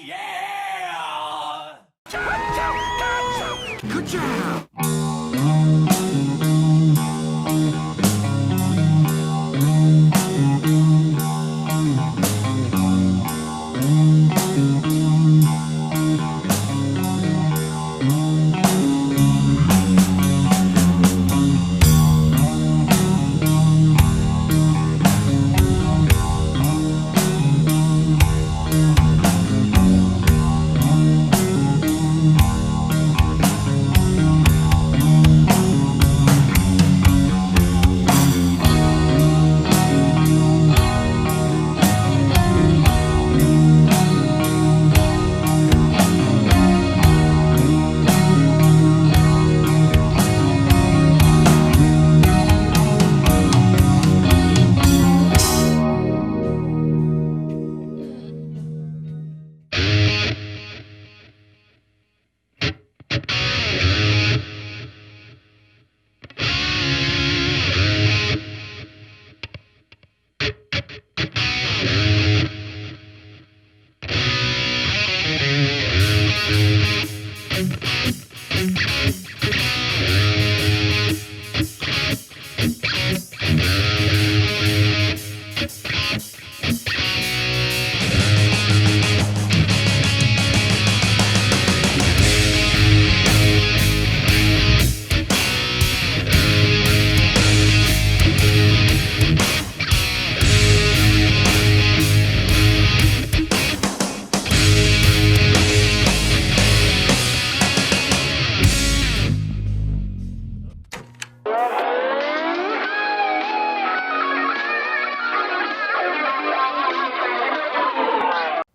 Yeah! Good job!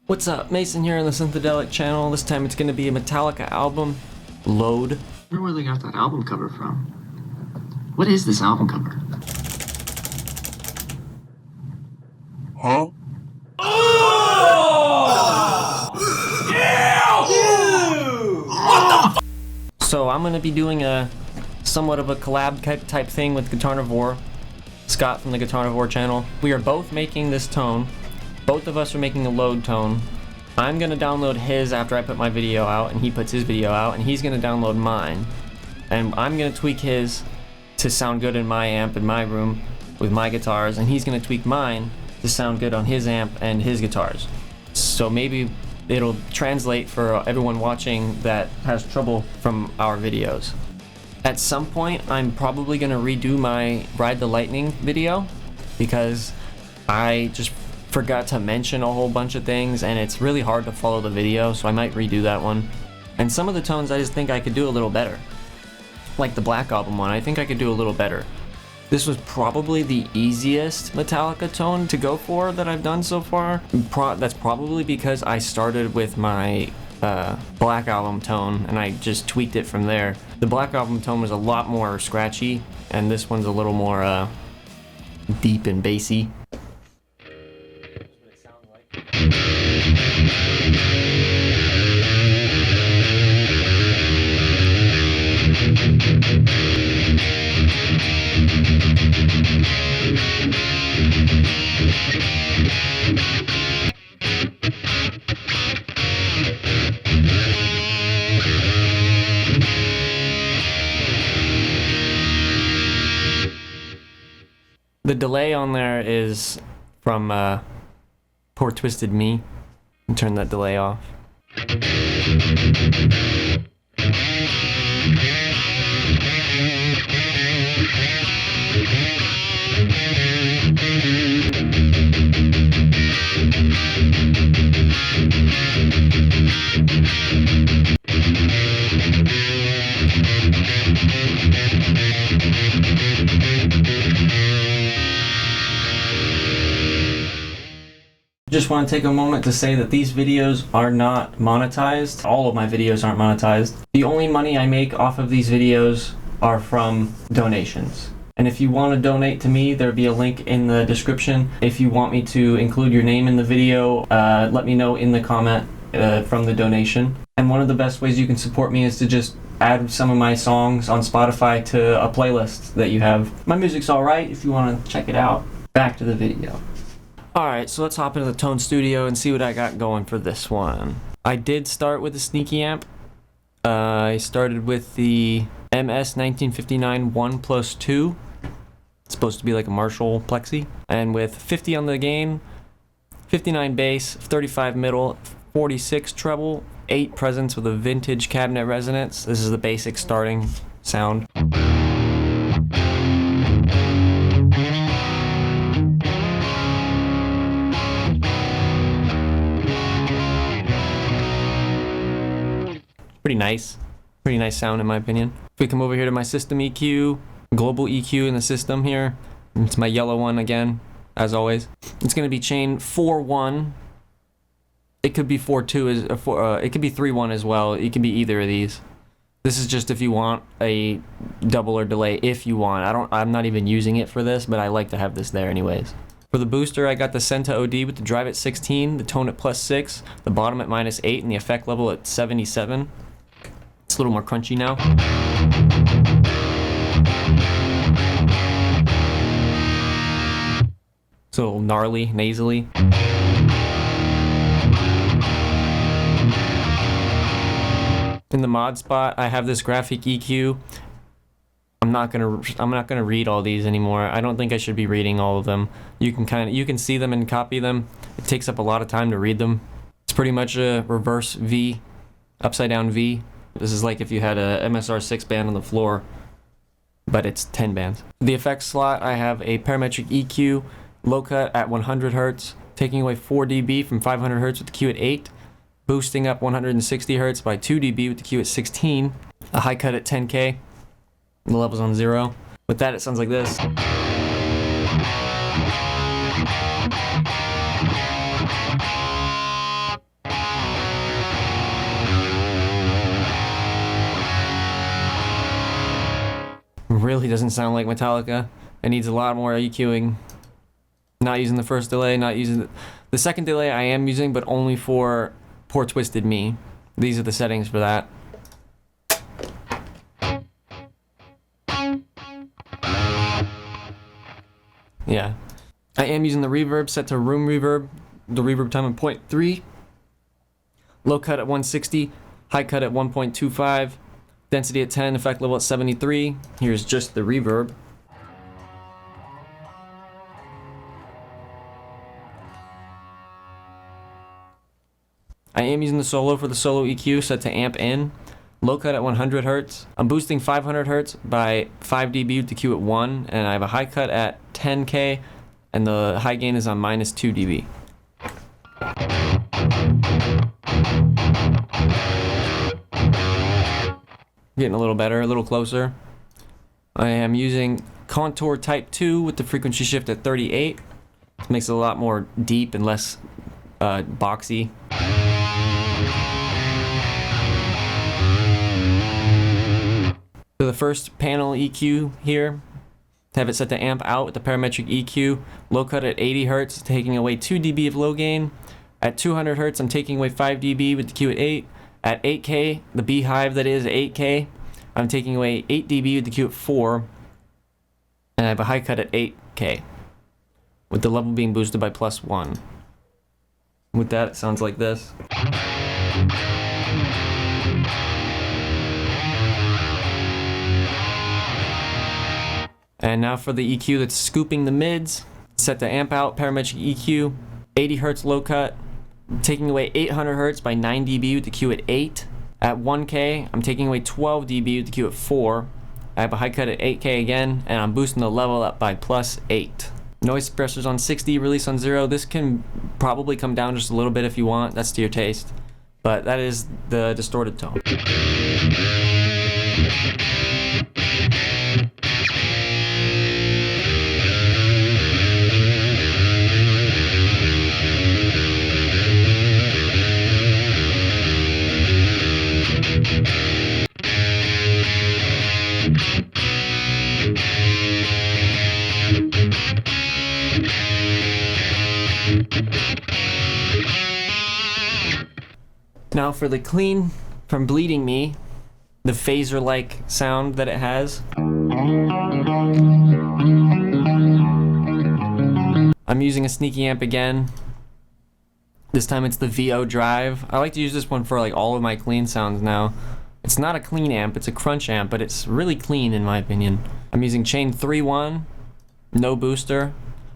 What's up, Mason here on the Synthedelic channel. This time it's going to be a Metallica album, Load. I wonder where they got that album cover from. What is this album cover? Huh? So I'm going to be doing a somewhat of a collab type thing with Guitarnivore, Scott from the Guitarnivore channel. We are both making this tone. Both of us are making a load tone. I'm gonna download his after I put my video out, and he puts his video out, and he's gonna download mine. And I'm gonna tweak his to sound good in my amp in my room with my guitars, and he's gonna tweak mine to sound good on his amp and his guitars. So maybe it'll translate for everyone watching that has trouble from our videos. At some point, I'm probably gonna redo my Ride the Lightning video because I just forgot to mention a whole bunch of things and it's really hard to follow the video, so I might redo that one. And some of the tones I just think I could do a little better. Like the Black Album one, I think I could do a little better. This was probably the easiest Metallica tone to go for that I've done so far. That's probably because I started with my Black Album tone and I just tweaked it from there. The Black Album tone was a lot more scratchy and this one's a little more deep and bassy. The delay on there is from Poor Twisted Me. And turn that delay off. Just want to take a moment to say that these videos are not monetized. All of my videos aren't monetized. The only money I make off of these videos are from donations. And if you want to donate to me, there'll be a link in the description. If you want me to include your name in the video, let me know in the comment from the donation. And one of the best ways you can support me is to just add some of my songs on Spotify to a playlist that you have. My music's alright if you want to check it out. Back to the video. Alright, so let's hop into the Tone Studio and see what I got going for this one. I did start with a sneaky amp. I started with the MS 1959 1+2. It's supposed to be like a Marshall Plexi. And with 50 on the gain, 59 bass, 35 middle, 46 treble, 8 presence with a vintage cabinet resonance. This is the basic starting sound. Pretty nice sound in my opinion. If we come over here to my system EQ, global EQ in the system here, it's my yellow one again, as always. It's going to be chain 4-1. It could be 4-2, it could be 3-1 as well. It can be either of these. This is just if you want a double or delay. If you want, I'm not even using it for this, but I like to have this there anyways. For the booster, I got the Senta OD with the drive at 16, the tone at +6, the bottom at -8, and the effect level at 77. It's a little more crunchy now. It's a little gnarly, nasally. In the mod spot, I have this graphic EQ. I'm not gonna read all these anymore. I don't think I should be reading all of them. You can see them and copy them. It takes up a lot of time to read them. It's pretty much a reverse V, upside down V. This is like if you had a MSR 6 band on the floor, but it's 10 bands. The effects slot, I have a parametric EQ, low cut at 100 Hz, taking away 4 dB from 500 Hz with the Q at 8, boosting up 160 Hz by 2 dB with the Q at 16, a high cut at 10K, the level's on 0. With that, it sounds like this. Really doesn't sound like Metallica. It needs a lot more EQing. Not using the first delay, not using the second delay I am using, but only for Poor Twisted Me. These are the settings for that. Yeah. I am using the reverb set to room reverb, the reverb time at 0.3. Low cut at 160, high cut at 1.25. Density at 10, effect level at 73. Here's just the reverb. I am using the solo for the solo EQ set to amp in. Low cut at 100 Hz. I'm boosting 500 Hz by 5 dB with the Q at 1, and I have a high cut at 10K, and the high gain is on -2 dB. Getting a little better, a little closer. I am using Contour Type 2 with the frequency shift at 38. This makes it a lot more deep and less boxy. For the first panel EQ here, to have it set to amp out with the parametric EQ, low cut at 80 Hz, taking away 2 dB of low gain. At 200 Hz, I'm taking away 5 dB with the Q at 8. At 8K, the beehive that is 8K, I'm taking away 8 dB with the Q at 4, and I have a high cut at 8K, with the level being boosted by +1. With that, it sounds like this. And now for the EQ that's scooping the mids, set to amp out, parametric EQ, 80 Hz low cut, taking away 800 Hz by 9 dB with the Q at 8. At 1K, I'm taking away 12 dB with the Q at 4. I have a high cut at 8K again, and I'm boosting the level up by +8. Noise suppressor's on 60, release on 0. This can probably come down just a little bit if you want. That's to your taste. But that is the distorted tone. Now for the clean from Bleeding Me, the phaser-like sound that it has. I'm using a sneaky amp again. This time it's the VO Drive. I like to use this one for like all of my clean sounds now. It's not a clean amp, it's a crunch amp, but it's really clean in my opinion. I'm using chain 3-1, no booster.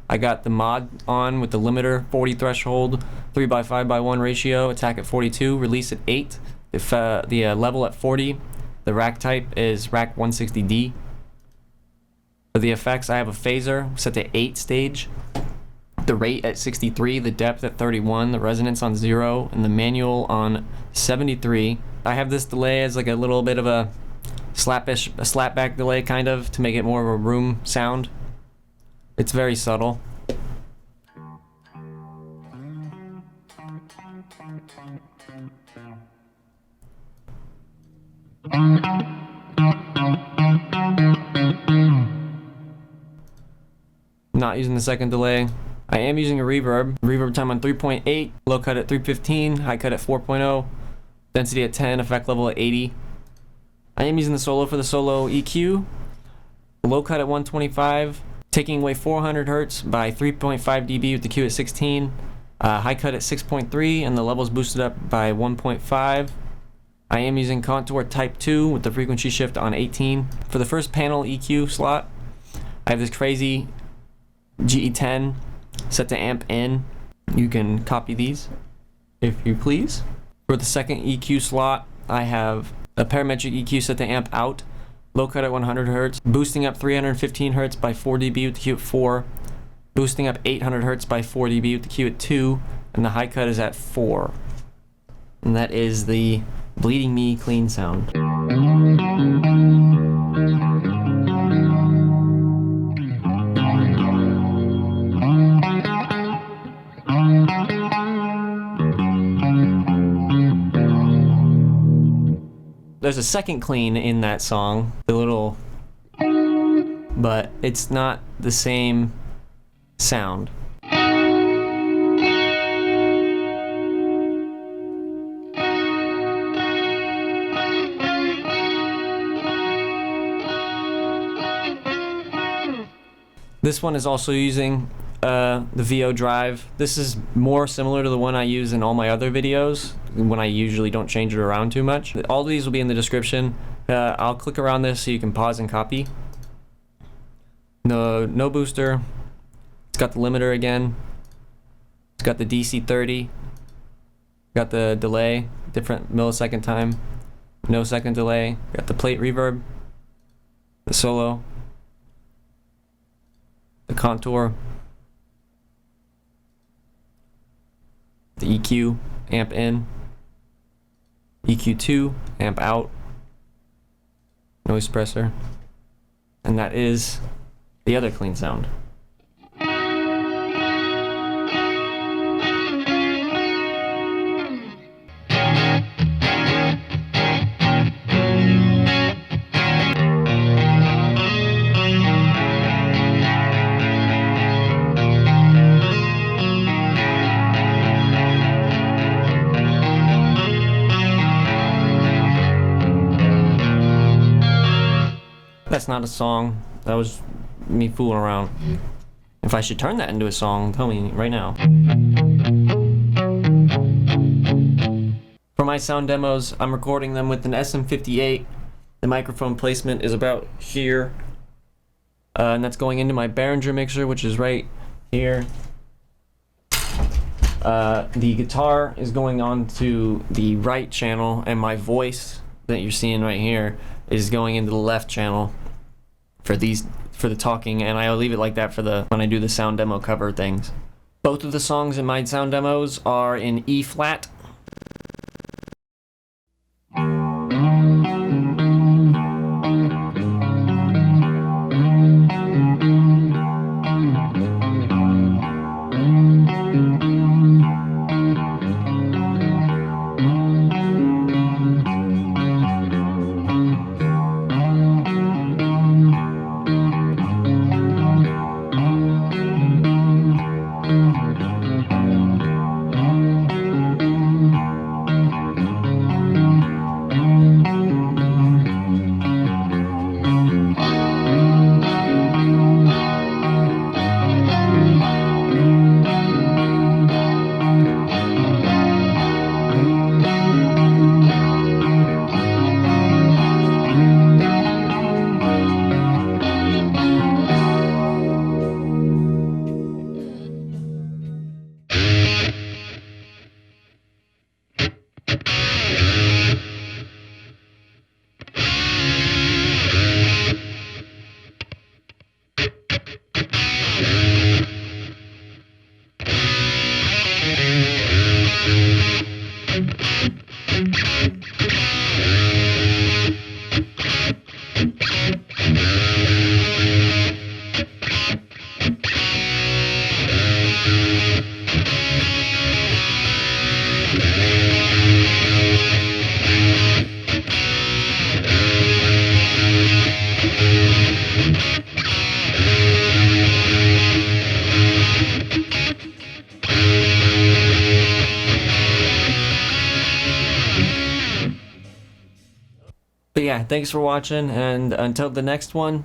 I got the mod on with the limiter, 40 threshold, 3x5x1 ratio, attack at 42, release at 8. If the level at 40, the rack type is rack 160D. For the effects, I have a phaser set to 8 stage, the rate at 63, the depth at 31, the resonance on 0, and the manual on 73. I have this delay as like a little bit of a slapback delay kind of, to make it more of a room sound. It's very subtle. Not using the second delay. I am using a reverb. Reverb time on 3.8, low cut at 315, high cut at 4.0, density at 10, effect level at 80. I am using the solo for the solo EQ. Low cut at 125, taking away 400 Hertz by 3.5 dB with the Q at 16. High cut at 6.3, and the levels boosted up by 1.5. I am using contour type 2 with the frequency shift on 18. For the first panel EQ slot, I have this crazy GE10 set to amp in. You can copy these if you please. For the second EQ slot, I have a parametric EQ set to amp out, low cut at 100 Hertz, boosting up 315 Hertz by 4 dB with the Q at 4, boosting up 800 Hertz by 4 dB with the Q at 2, and the high cut is at 4. And that is the Bleeding Me clean sound. There's a second clean in that song, the little, but it's not the same sound. This one is also using the VO Drive. This is more similar to the one I use in all my other videos, when I usually don't change it around too much. All these will be in the description. I'll click around this so you can pause and copy. No booster. It's got the limiter again. It's got the DC 30. Got the delay, different millisecond time. No second delay. Got the plate reverb. The solo. The contour. The EQ, amp in. EQ2, amp out. Noise suppressor. And that is the other clean sound. That's not a song. That was me fooling around. If I should turn that into a song, tell me right now. For my sound demos, I'm recording them with an SM58. The microphone placement is about here. And that's going into my Behringer mixer, which is right here. The guitar is going on to the right channel, and my voice that you're seeing right here is going into the left channel for the talking, and I'll leave it like that for when I do the sound demo cover things. Both of the songs in my sound demos are in E flat. But yeah, thanks for watching, and until the next one,